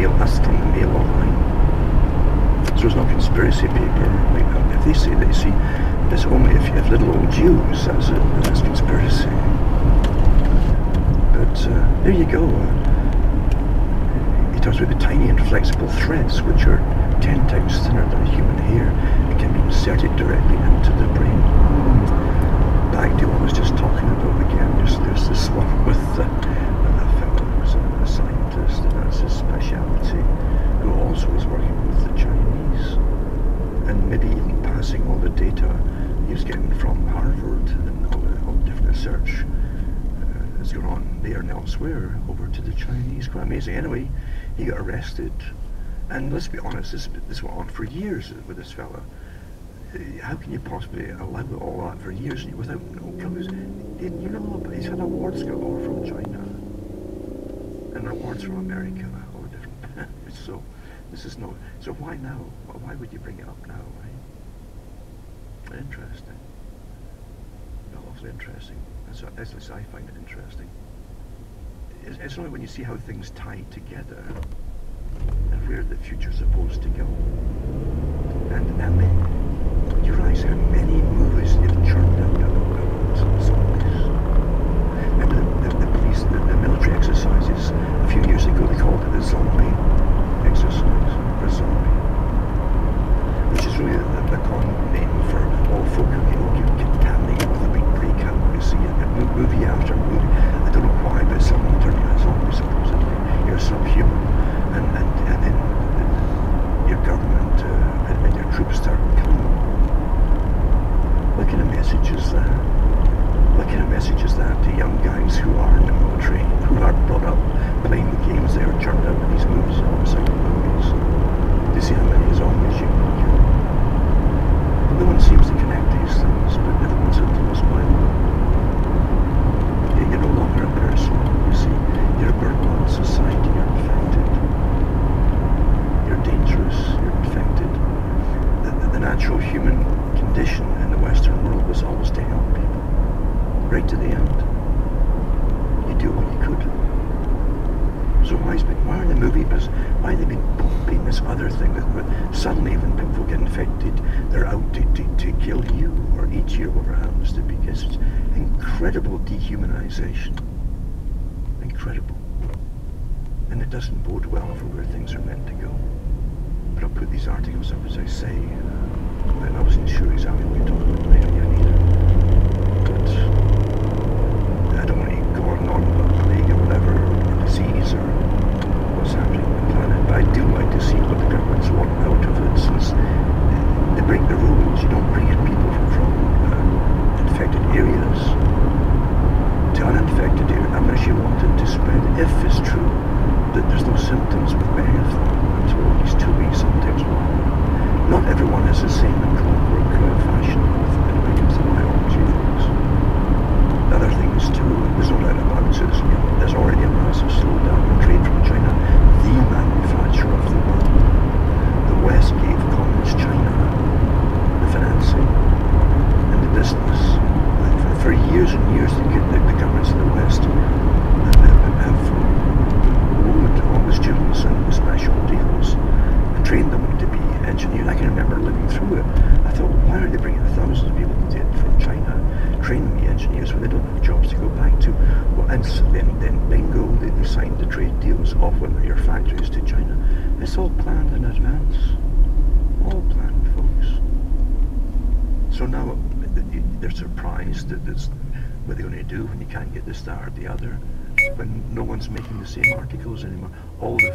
mail, us from the mail online. So it's not conspiracy paper. Like, if they say that, you see, it's only if little old Jews, that's conspiracy. But there you go. He talks about the tiny and flexible threads, which are 10 times thinner than human hair, and can be inserted directly into the brain. Back to what I was just talking about again. There's this one with a fellow who's a scientist, and that's his speciality, who also is working with the Chinese, and maybe even passing all the data he was getting from Harvard and all the different research that's going on there and elsewhere over to the Chinese. Quite amazing. Anyway, he got arrested, and let's be honest, this went on for years with this fella. How can you possibly allow all that for years without no clues? You know, but he's had awards galore from China and awards from America, all different. So this is no. So why now? Why would you bring it up now? Right? Interesting. Awfully interesting. At least I find it interesting. It's only when you see how things tie together and where the future's supposed to go. And you realise how many movies they've churned out about zombies. Remember the police, the military exercises a few years ago, they called it the zombie exercise, or zombie, which is really the common name for all folk who get contaminated with a big breakout. You see it, movie after movie. I don't know why, but someone turned into a zombie supposedly. You're subhuman, and then your government and your troops start killing them. What kind of message is that? What kind of message is that to young guys who are in the military, who are brought up playing the games they are churned out in these movies, homicidal movies? Do you see how many zombies you can kill? No one seems to connect these things, but everyone's influenced by them. You're no longer a person, you see. You're a burden on society, you're infected. You're dangerous, you're infected. The natural human condition in the Western world was always to help people, right to the end. You do what you could. So why are the movie business, why have they been pumping this other thing that suddenly when people get infected, they're out to kill you or eat you, whatever it happens to be? It's incredible dehumanization. Incredible. And it doesn't bode well for where things are meant to go. But I'll put these articles up as I say. And I wasn't sure exactly what you're talking about later yet either. But I don't want to go on and on about plague or whatever, or disease, or what's happening on the planet. But I do like to see what the government's want out of it, since they break the rules. You don't bring in people from infected areas to uninfected areas unless you want it to spread. If it's true that there's no symptoms with many of them until at least 2 weeks, sometimes longer. Not everyone is the same in clockwork fashion when it comes to biology things. Other things too, there's no doubt about it. There's already a massive slowdown in trade from China, the manufacturer of the world. The West gave communist China the financing and the business. For years and years, the governments in the West have loaned all the students and the special deals and trained them to be engineers. I can remember living through it. I thought, why are they bringing thousands of people from China, training the engineers when they don't have jobs to go back to? Well, and then bingo, they signed the trade deals off with your factories to China. It's all planned in advance. All planned, folks. So now they're surprised that what they're going to do when you can't get this, that, or the other, when no one's making the same articles anymore. All the